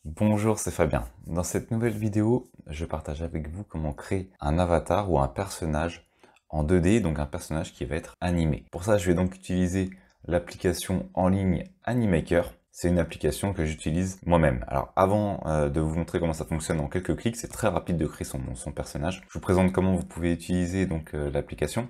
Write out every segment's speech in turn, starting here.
Bonjour, c'est Fabien. Dans cette nouvelle vidéo, je partage avec vous comment créer un avatar ou un personnage en 2D, donc un personnage qui va être animé. Pour ça, je vais donc utiliser l'application en ligne Animaker. C'est une application que j'utilise moi-même. Alors avant de vous montrer comment ça fonctionne en quelques clics, c'est très rapide de créer son personnage. Je vous présente comment vous pouvez utiliser donc l'application.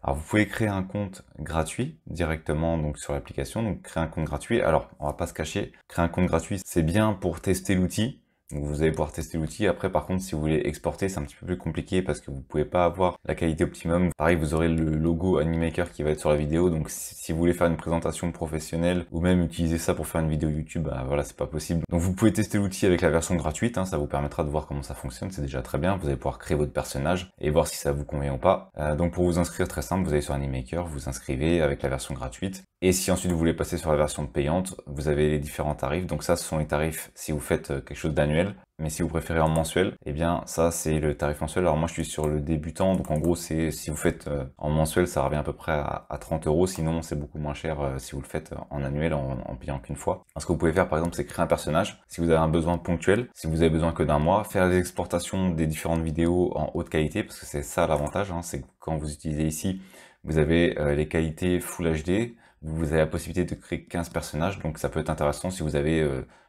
Alors vous pouvez créer un compte gratuit directement donc sur l'application, donc créer un compte gratuit. Alors on va pas se cacher, créer un compte gratuit c'est bien pour tester l'outil. Donc vous allez pouvoir tester l'outil. Après par contre si vous voulez exporter c'est un petit peu plus compliqué parce que vous pouvez pas avoir la qualité optimum. Pareil vous aurez le logo Animaker qui va être sur la vidéo. Donc si vous voulez faire une présentation professionnelle ou même utiliser ça pour faire une vidéo YouTube, bah, voilà c'est pas possible. Donc vous pouvez tester l'outil avec la version gratuite, hein, ça vous permettra de voir comment ça fonctionne, c'est déjà très bien. Vous allez pouvoir créer votre personnage et voir si ça vous convient ou pas. Donc pour vous inscrire très simple, vous allez sur Animaker, vous inscrivez avec la version gratuite. Et si ensuite vous voulez passer sur la version payante, vous avez les différents tarifs. Donc ça ce sont les tarifs si vous faites quelque chose d'annuel. Mais si vous préférez en mensuel, eh bien ça c'est le tarif mensuel. Alors moi je suis sur le débutant, donc en gros c'est si vous faites en mensuel ça revient à peu près à 30 euros. Sinon c'est beaucoup moins cher si vous le faites en annuel en payant qu'une fois. Alors, ce que vous pouvez faire par exemple c'est créer un personnage. Si vous avez un besoin ponctuel, si vous avez besoin que d'un mois, faire des exportations des différentes vidéos en haute qualité, parce que c'est ça l'avantage, hein, c'est que quand vous utilisez ici, vous avez les qualités Full HD, vous avez la possibilité de créer 15 personnages, donc ça peut être intéressant si vous avez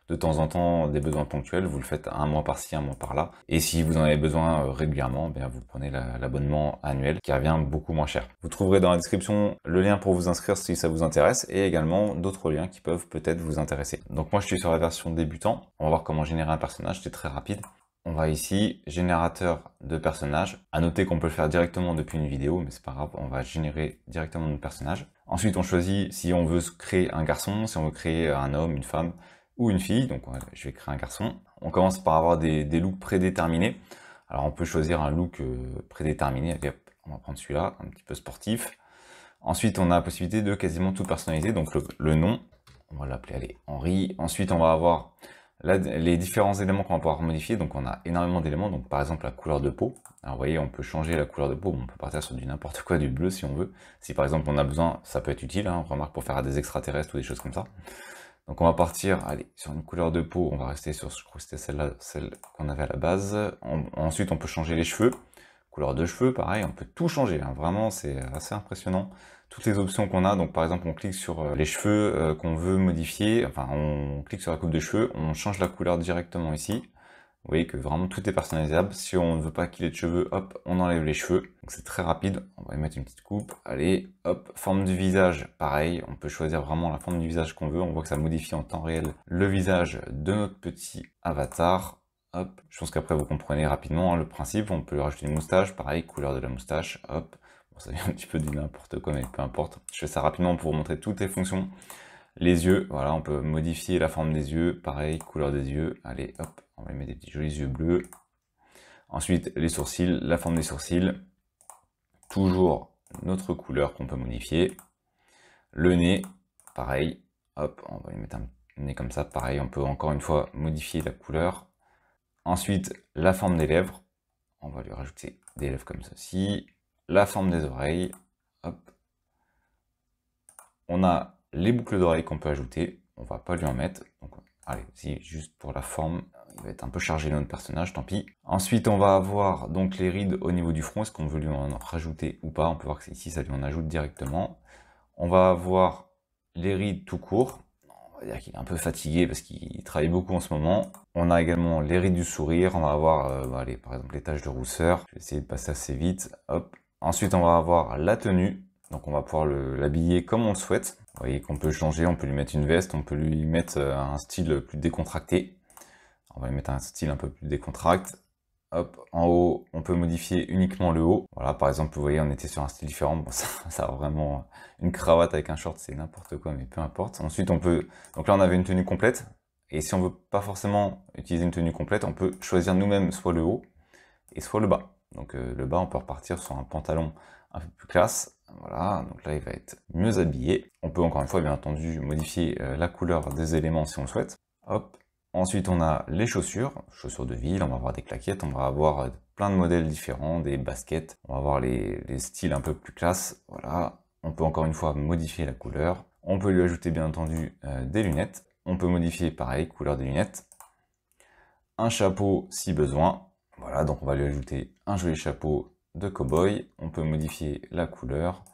de temps en temps des besoins ponctuels, vous le faites un mois par-ci, un mois par-là. Et si vous en avez besoin régulièrement, bien vous prenez l'abonnement annuel qui revient beaucoup moins cher. Vous trouverez dans la description le lien pour vous inscrire si ça vous intéresse et également d'autres liens qui peuvent peut-être vous intéresser. Donc moi je suis sur la version débutant, on va voir comment générer un personnage, c'est très rapide. On va ici, générateur de personnage. À noter qu'on peut le faire directement depuis une vidéo, mais c'est pas grave, on va générer directement notre personnage. Ensuite, on choisit si on veut créer un garçon, si on veut créer un homme, une femme ou une fille. Donc, je vais créer un garçon. On commence par avoir des looks prédéterminés. Alors, on peut choisir un look prédéterminé. Allez, hop, on va prendre celui-là, un petit peu sportif. Ensuite, on a la possibilité de quasiment tout personnaliser. Donc, le nom, on va l'appeler, allez, Henri. Ensuite, on va avoir les différents éléments qu'on va pouvoir modifier. Donc on a énormément d'éléments, donc par exemple la couleur de peau. Alors vous voyez, on peut changer la couleur de peau, on peut partir sur du n'importe quoi, du bleu si on veut. Si par exemple on a besoin, ça peut être utile, hein, remarque pour faire des extraterrestres ou des choses comme ça. Donc on va partir, allez, sur une couleur de peau, on va rester sur, je crois que c'était celle-là, celle qu'on avait à la base. Ensuite on peut changer les cheveux, couleur de cheveux, pareil, on peut tout changer, hein, vraiment c'est assez impressionnant. Toutes les options qu'on a, donc par exemple on clique sur les cheveux qu'on veut modifier, enfin on clique sur la coupe de cheveux, on change la couleur directement ici. Vous voyez que vraiment tout est personnalisable. Si on ne veut pas qu'il ait de cheveux, hop, on enlève les cheveux. Donc c'est très rapide. On va y mettre une petite coupe. Allez, hop, forme du visage, pareil. On peut choisir vraiment la forme du visage qu'on veut. On voit que ça modifie en temps réel le visage de notre petit avatar. Hop, je pense qu'après vous comprenez rapidement hein, le principe. On peut lui rajouter une moustache, pareil, couleur de la moustache, hop. Bon, ça vient un petit peu du n'importe quoi, mais peu importe. Je fais ça rapidement pour vous montrer toutes les fonctions. Les yeux, voilà, on peut modifier la forme des yeux, pareil, couleur des yeux. Allez, hop, on va mettre des petits jolis yeux bleus. Ensuite, les sourcils, la forme des sourcils. Toujours notre couleur qu'on peut modifier. Le nez, pareil, hop, on va lui mettre un nez comme ça, pareil, on peut encore une fois modifier la couleur. Ensuite, la forme des lèvres, on va lui rajouter des lèvres comme ceci. La forme des oreilles, hop. On a les boucles d'oreilles qu'on peut ajouter, on va pas lui en mettre, donc allez, si juste pour la forme, il va être un peu chargé notre personnage, tant pis. Ensuite on va avoir donc les rides au niveau du front, est-ce qu'on veut lui en rajouter ou pas, on peut voir que ici ça lui en ajoute directement. On va avoir les rides tout court, on va dire qu'il est un peu fatigué parce qu'il travaille beaucoup en ce moment. On a également les rides du sourire, on va avoir allez, par exemple les taches de rousseur, je vais essayer de passer assez vite, hop. Ensuite on va avoir la tenue, donc on va pouvoir l'habiller comme on le souhaite. Vous voyez qu'on peut changer, on peut lui mettre une veste, on peut lui mettre un style plus décontracté. On va lui mettre un style un peu plus décontracté. Hop, en haut, on peut modifier uniquement le haut. Voilà, par exemple, vous voyez, on était sur un style différent. Bon, ça a vraiment une cravate avec un short, c'est n'importe quoi, mais peu importe. Ensuite, on peut... Donc là, on avait une tenue complète. Et si on veut pas forcément utiliser une tenue complète, on peut choisir nous-mêmes soit le haut et soit le bas. Donc le bas, on peut repartir sur un pantalon un peu plus classe. Voilà, donc là il va être mieux habillé. On peut encore une fois bien entendu modifier la couleur des éléments si on le souhaite. Hop. Ensuite on a les chaussures, chaussures de ville, on va avoir des claquettes, on va avoir plein de modèles différents, des baskets, on va avoir les styles un peu plus classe. Voilà, on peut encore une fois modifier la couleur. On peut lui ajouter bien entendu des lunettes. On peut modifier pareil, couleur des lunettes. un chapeau si besoin. Voilà, donc on va lui ajouter un joli chapeau de cow-boy. On peut modifier la couleur.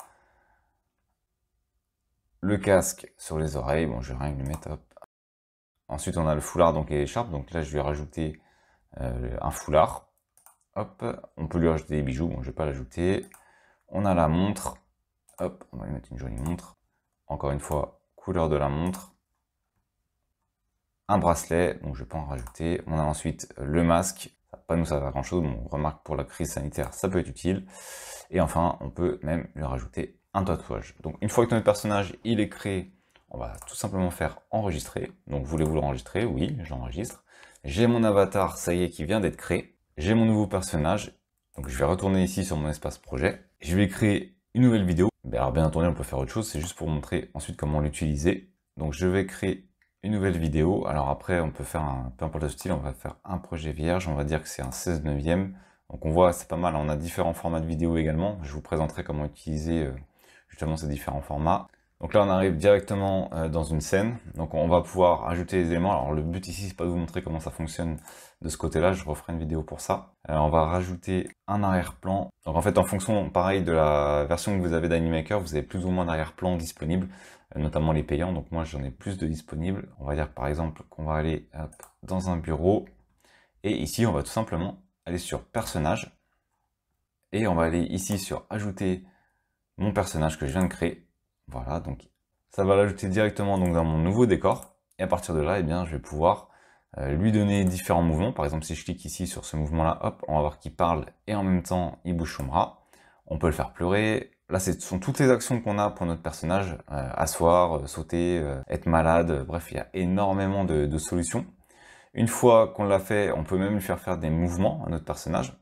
Le casque sur les oreilles, bon je vais rien lui mettre, hop. Ensuite on a le foulard donc et l'écharpe, donc là je vais rajouter un foulard. Hop, on peut lui rajouter des bijoux, bon je vais pas l'ajouter. On a la montre, hop, on va lui mettre une jolie montre. Encore une fois, couleur de la montre. Un bracelet, donc je vais pas en rajouter. On a ensuite le masque, ça va pas nous servir à grand chose, mais on remarque pour la crise sanitaire ça peut être utile. Et enfin on peut même lui rajouter un tatouage. Donc une fois que notre personnage il est créé, on va tout simplement faire enregistrer. Donc voulez-vous l'enregistrer? Oui, j'enregistre. J'ai mon avatar, ça y est, qui vient d'être créé. J'ai mon nouveau personnage. Donc je vais retourner ici sur mon espace projet. Je vais créer une nouvelle vidéo. Alors bien entendu, on peut faire autre chose, c'est juste pour montrer ensuite comment l'utiliser. Donc je vais créer une nouvelle vidéo. Alors après, on peut faire peu importe le style, on va faire un projet vierge. On va dire que c'est un 16/9. Donc on voit, c'est pas mal. On a différents formats de vidéo également. Je vous présenterai comment utiliser justement ces différents formats. Donc là on arrive directement dans une scène, donc on va pouvoir ajouter les éléments. Alors le but ici c'est pas de vous montrer comment ça fonctionne de ce côté là, je referai une vidéo pour ça. On va rajouter un arrière-plan. Donc en fait en fonction pareil de la version que vous avez d'Animaker, vous avez plus ou moins d'arrière-plan disponibles, notamment les payants, donc moi j'en ai plus de disponibles. On va dire par exemple qu'on va aller hop, dans un bureau, et ici on va tout simplement aller sur personnage, et on va aller ici sur ajouter mon personnage que je viens de créer. Voilà, donc ça va l'ajouter directement donc dans mon nouveau décor. Et à partir de là, eh bien, je vais pouvoir lui donner différents mouvements. Par exemple, si je clique ici sur ce mouvement-là, hop, on va voir qu'il parle et en même temps, il bouge son bras. On peut le faire pleurer. Là, ce sont toutes les actions qu'on a pour notre personnage. Asseoir, sauter, être malade. Bref, il y a énormément de solutions. Une fois qu'on l'a fait, on peut même lui faire des mouvements à notre personnage.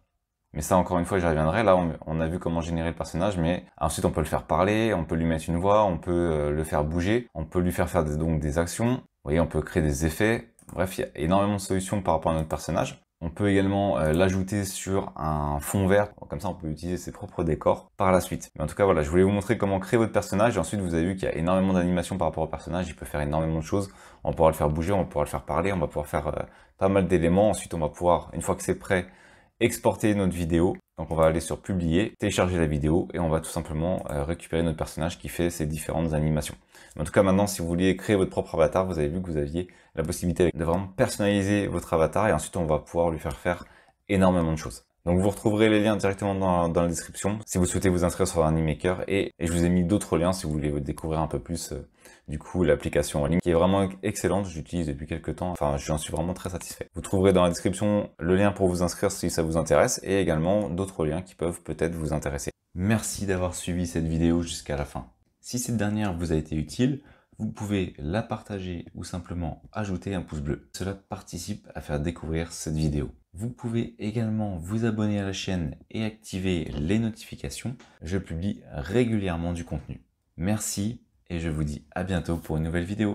Mais ça, encore une fois, j'y reviendrai. Là, on a vu comment générer le personnage, mais ensuite, on peut le faire parler, on peut lui mettre une voix, on peut le faire bouger, on peut lui faire donc des actions. Vous voyez, on peut créer des effets. Bref, il y a énormément de solutions par rapport à notre personnage. On peut également l'ajouter sur un fond vert. Comme ça, on peut utiliser ses propres décors par la suite. Mais en tout cas, voilà, je voulais vous montrer comment créer votre personnage. Et ensuite, vous avez vu qu'il y a énormément d'animations par rapport au personnage. Il peut faire énormément de choses. On va pouvoir le faire bouger, on va pouvoir le faire parler, on va pouvoir faire pas mal d'éléments. Ensuite, on va pouvoir, une fois que c'est prêt, exporter notre vidéo. Donc on va aller sur publier, télécharger la vidéo et on va tout simplement récupérer notre personnage qui fait ces différentes animations. Mais en tout cas maintenant si vous vouliez créer votre propre avatar, vous avez vu que vous aviez la possibilité de vraiment personnaliser votre avatar et ensuite on va pouvoir lui faire énormément de choses. Donc vous retrouverez les liens directement dans la description si vous souhaitez vous inscrire sur Animaker et je vous ai mis d'autres liens si vous voulez découvrir un peu plus du coup l'application en ligne qui est vraiment excellente, j'utilise depuis quelques temps, enfin j'en suis vraiment très satisfait. Vous trouverez dans la description le lien pour vous inscrire si ça vous intéresse et également d'autres liens qui peuvent peut-être vous intéresser. Merci d'avoir suivi cette vidéo jusqu'à la fin. Si cette dernière vous a été utile, vous pouvez la partager ou simplement ajouter un pouce bleu. Cela participe à faire découvrir cette vidéo. Vous pouvez également vous abonner à la chaîne et activer les notifications. Je publie régulièrement du contenu. Merci et je vous dis à bientôt pour une nouvelle vidéo.